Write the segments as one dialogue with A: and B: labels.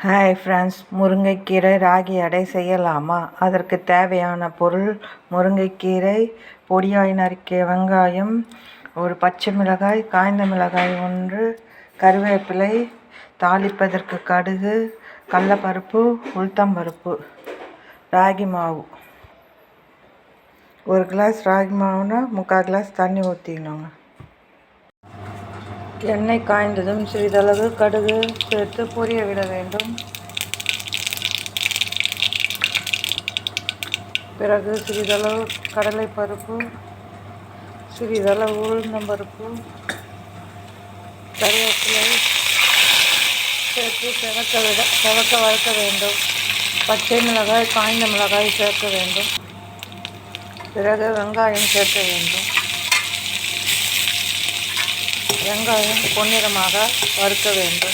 A: Hi friends, முருங்கைக்கீரை ராகி அடை செய்யலாமா? அதற்கு தேவையான பொருள்: முருங்கைக்கீரை, பொடியாய் நறுக்கிய வெங்காயம், ஒரு பச்சை மிளகாய், காய்ந்த மிளகாய் 1, கருவேப்பிலை, தாளிப்பதற்கு கடுகு, கடலைப்பருப்பு, உளுத்தம்பருப்பு. ராகி மாவு 1 கிளாஸ் ராகி மாவுனா 3/4 கிளாஸ் தண்ணி ஊற்றிக்கணுங்க. எண்ணெய் காய்ந்ததும் சிறிதளவு கடுகு சேர்த்து பொரிய விட வேண்டும். பிறகு சிறிதளவு கடலைப்பருப்பு, சிறிதளவு உளுந்தம்பருப்பு, கருவேப்பிலை சேர்த்து செவக்க வறுக்க வேண்டும். பச்சை மிளகாய், காய்ந்த மிளகாய் சேர்க்க வேண்டும். பிறகு வெங்காயம் சேர்க்க வேண்டும். வெங்காயம் பொன்னிறமாக வறுக்க வேண்டும்.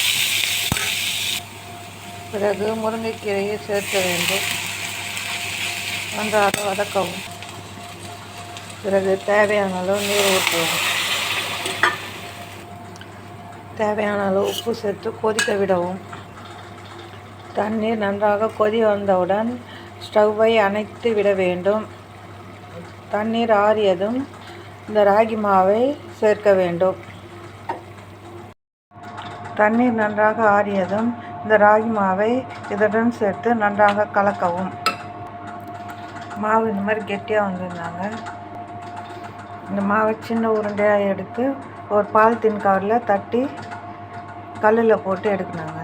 A: பிறகு முருங்கைக்கீரையை சேர்க்க வேண்டும். நன்றாக வதக்கவும். பிறகு தேவையான அளவு நீர் ஊற்றவும். தேவையான அளவு உப்பு சேர்த்து கொதிக்க விடவும். தண்ணீர் நன்றாக கொதி வந்தவுடன் ஸ்டவ்வை அணைத்து விட வேண்டும். தண்ணீர் ஆறியதும் இந்த ராகி மாவை சேர்க்க வேண்டும். தண்ணீர் நன்றாக ஆறியதும் இந்த ராகி மாவை இதனுடன் சேர்த்து நன்றாக கலக்கவும். மாவு இந்த மாதிரி கெட்டியாக வந்திருந்தாங்க. இந்த மாவை சின்ன உருண்டையாக எடுத்து ஒரு பாலித்தீன் கவரில் தட்டி கல்லில் போட்டு எடுக்கணுங்க.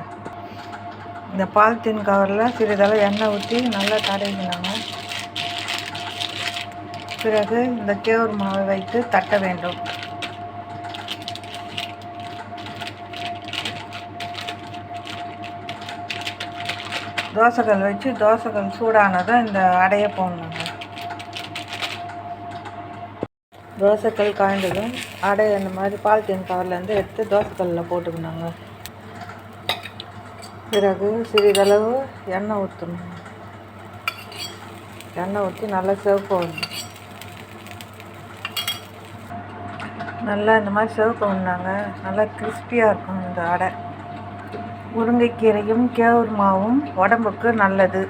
A: இந்த பாலித்தீன் கவரில் சிறிதளவு எண்ணெய் ஊற்றி நல்லா தடவினாங்க. பிறகு இந்த கேவுரு மாவை வைத்து தட்ட வேண்டும். தோசைக்கல் வச்சு தோசைக்கல் சூடானதும் இந்த அடையை போடணுங்க. தோசைக்கல் காய்ந்ததும் அடையை இந்த மாதிரி பாலித்தீன் கவர்லேருந்து எடுத்து தோசைக்கல்லில் போட்டுக்கணுங்க. பிறகு சிறிதளவு எண்ணெய் ஊற்றணும். எண்ணெய் ஊற்றி நல்லா சிவக்க விடணும். நல்லா இந்த மாதிரி சிவக்க விடணுங்க. நல்லா கிறிஸ்பியாக இருக்கும் இந்த அடை. முருங்கைக்கீரையும் கேவுரு மாவும் உடம்புக்கு நல்லது.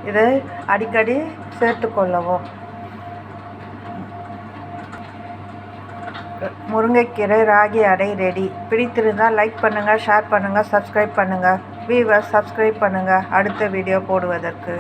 A: இதை அடிக்கடி சேர்த்துக்கொள்ளவும். முருங்கைக்கீரை ராகி அடை ரெடி. பிடித்திருந்தால் லைக் பண்ணுங்கள், ஷேர் பண்ணுங்கள், சப்ஸ்கிரைப் பண்ணுங்கள். வீவர்ஸ் சப்ஸ்கிரைப் பண்ணுங்கள் அடுத்த வீடியோ போடுவதற்கு.